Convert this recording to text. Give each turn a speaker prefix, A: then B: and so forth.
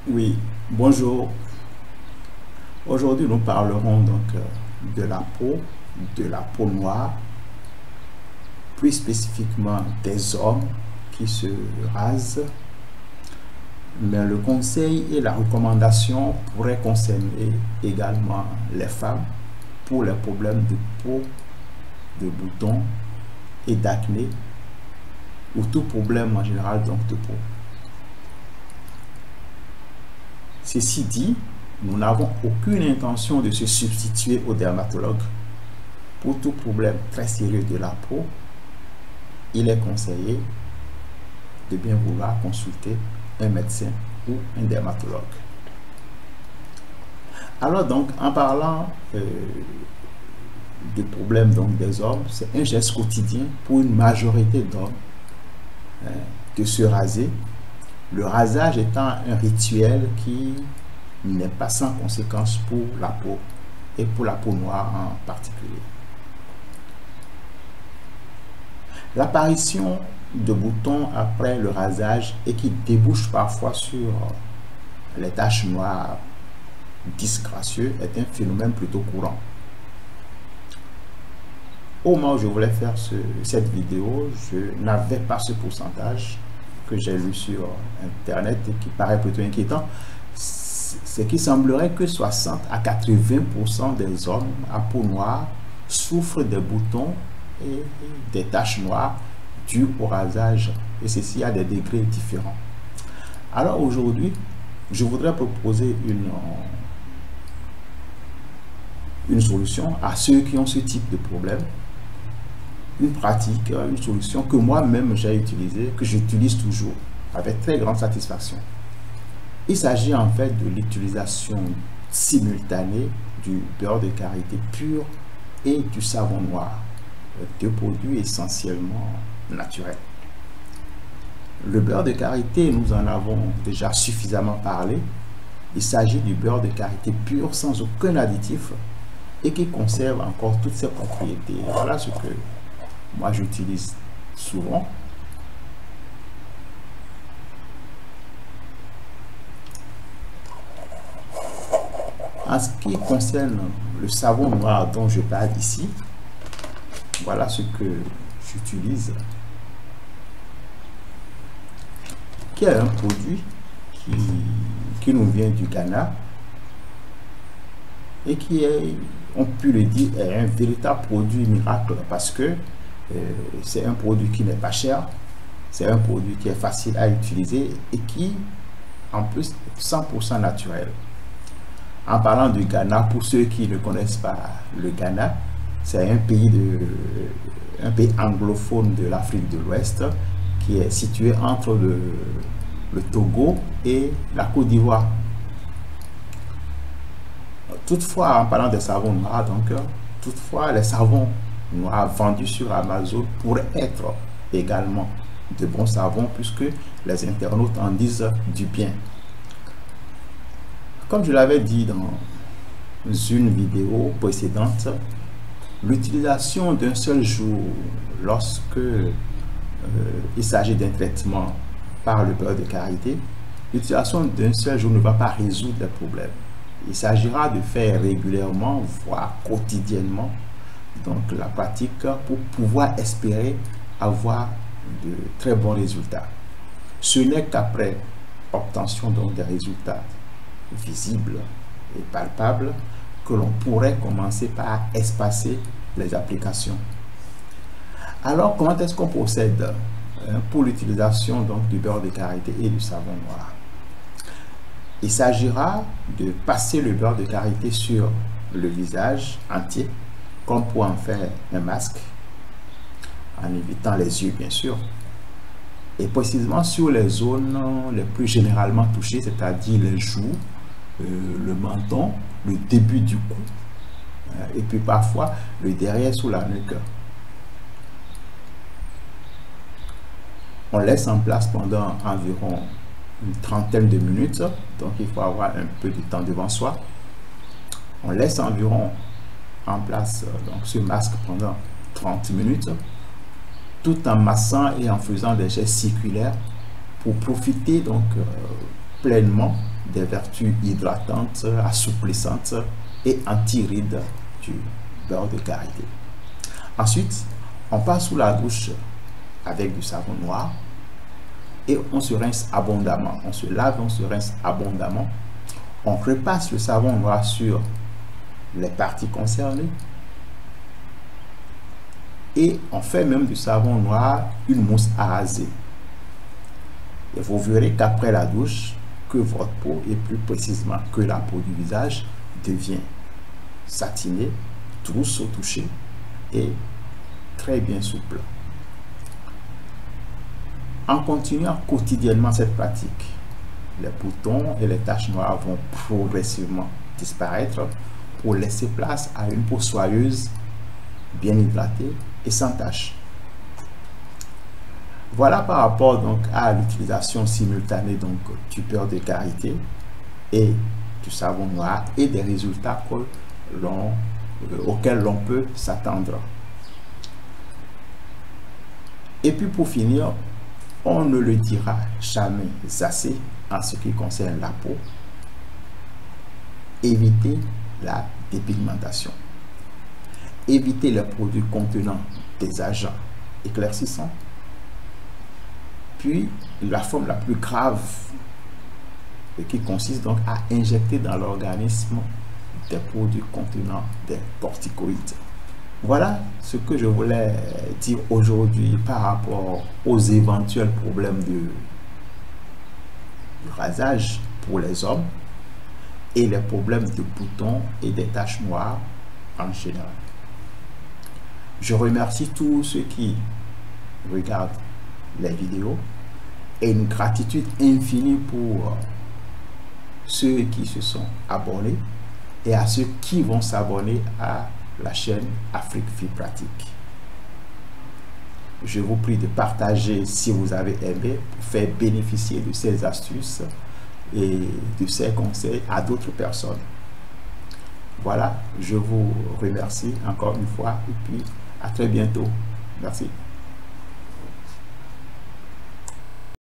A: Oui, bonjour. Aujourd'hui, nous parlerons donc de la peau noire, plus spécifiquement des hommes qui se rasent. Mais le conseil et la recommandation pourraient concerner également les femmes pour les problèmes de peau, de boutons et d'acné ou tout problème en général donc de peau. Ceci dit, nous n'avons aucune intention de se substituer au dermatologue. Pour tout problème très sérieux de la peau, il est conseillé de bien vouloir consulter un médecin ou un dermatologue. Alors donc, en parlant du problème donc, des hommes, c'est un geste quotidien pour une majorité d'hommes de se raser. Le rasage étant un rituel qui n'est pas sans conséquence pour la peau et pour la peau noire en particulier. L'apparition de boutons après le rasage et qui débouche parfois sur les taches noires disgracieuses est un phénomène plutôt courant. Au moment où je voulais faire cette vidéo, je n'avais pas ce pourcentage que j'ai lu sur internet et qui paraît plutôt inquiétant. C'est qu'il semblerait que 60 à 80% des hommes à peau noire souffrent des boutons et des taches noires dues au rasage, et ceci à des degrés différents. Alors aujourd'hui, je voudrais proposer une solution à ceux qui ont ce type de problème, une pratique, une solution que moi-même j'ai utilisée, que j'utilise toujours avec très grande satisfaction. Il s'agit en fait de l'utilisation simultanée du beurre de karité pur et du savon noir, deux produits essentiellement naturels. Le beurre de karité, nous en avons déjà suffisamment parlé. Il s'agit du beurre de karité pur sans aucun additif et qui conserve encore toutes ses propriétés. Voilà ce que moi j'utilise souvent. En ce qui concerne le savon noir dont je parle ici, voilà ce que j'utilise, qui est un produit qui nous vient du Ghana et qui est, on peut le dire, est un véritable produit miracle parce que c'est un produit qui n'est pas cher, c'est un produit qui est facile à utiliser et qui, en plus, est 100% naturel. En parlant du Ghana, pour ceux qui ne connaissent pas le Ghana, c'est un pays anglophone de l'Afrique de l'Ouest qui est situé entre le Togo et la Côte d'Ivoire. Toutefois, en parlant des savons noirs, toutefois, les savons noirs vendus sur Amazon pourraient être également de bons savons puisque les internautes en disent du bien. Comme je l'avais dit dans une vidéo précédente, l'utilisation d'un seul jour lorsque il s'agit d'un traitement par le beurre de karité, l'utilisation d'un seul jour ne va pas résoudre les problèmes. Il s'agira de faire régulièrement, voire quotidiennement, donc la pratique pour pouvoir espérer avoir de très bons résultats. Ce n'est qu'après obtention donc des résultats visibles et palpables que l'on pourrait commencer par espacer les applications. Alors, comment est-ce qu'on procède pour l'utilisation donc du beurre de karité et du savon noir? Il s'agira de passer le beurre de karité sur le visage entier, comme pour en faire un masque, en évitant les yeux bien sûr, et précisément sur les zones les plus généralement touchées, c'est-à-dire les joues, le menton, le début du cou, et puis parfois le derrière sous la nuque. On laisse en place pendant environ une trentaine de minutes, donc il faut avoir un peu de temps devant soi. On laisse environ en place donc ce masque pendant 30 minutes, tout en massant et en faisant des gestes circulaires pour profiter donc pleinement des vertus hydratantes, assouplissantes et anti-rides du beurre de karité. Ensuite, on passe sous la douche avec du savon noir et on se rince abondamment. On se lave, on se rince abondamment. On repasse le savon noir sur les parties concernées et on fait même du savon noir une mousse à raser. Et vous verrez qu'après la douche, que votre peau, et plus précisément que la peau du visage, devient satinée, douce au toucher et très bien souple. En continuant quotidiennement cette pratique, les boutons et les taches noires vont progressivement disparaître pour laisser place à une peau soyeuse, bien hydratée et sans taches. Voilà par rapport donc à l'utilisation simultanée donc du beurre de karité et du savon noir et des résultats auxquels l'on peut s'attendre. Et puis pour finir, on ne le dira jamais assez en ce qui concerne la peau, évitez la dépigmentation. Évitez les produits contenant des agents éclaircissants. Puis la forme la plus grave qui consiste donc à injecter dans l'organisme des produits contenant des corticoïdes. Voilà ce que je voulais dire aujourd'hui par rapport aux éventuels problèmes de rasage pour les hommes et les problèmes de boutons et des taches noires en général. Je remercie tous ceux qui regardent les vidéos et une gratitude infinie pour ceux qui se sont abonnés et à ceux qui vont s'abonner à la chaîne Afrique Vie Pratique. Je vous prie de partager si vous avez aimé pour faire bénéficier de ces astuces et de ces conseils à d'autres personnes. Voilà, je vous remercie encore une fois et puis à très bientôt. Merci.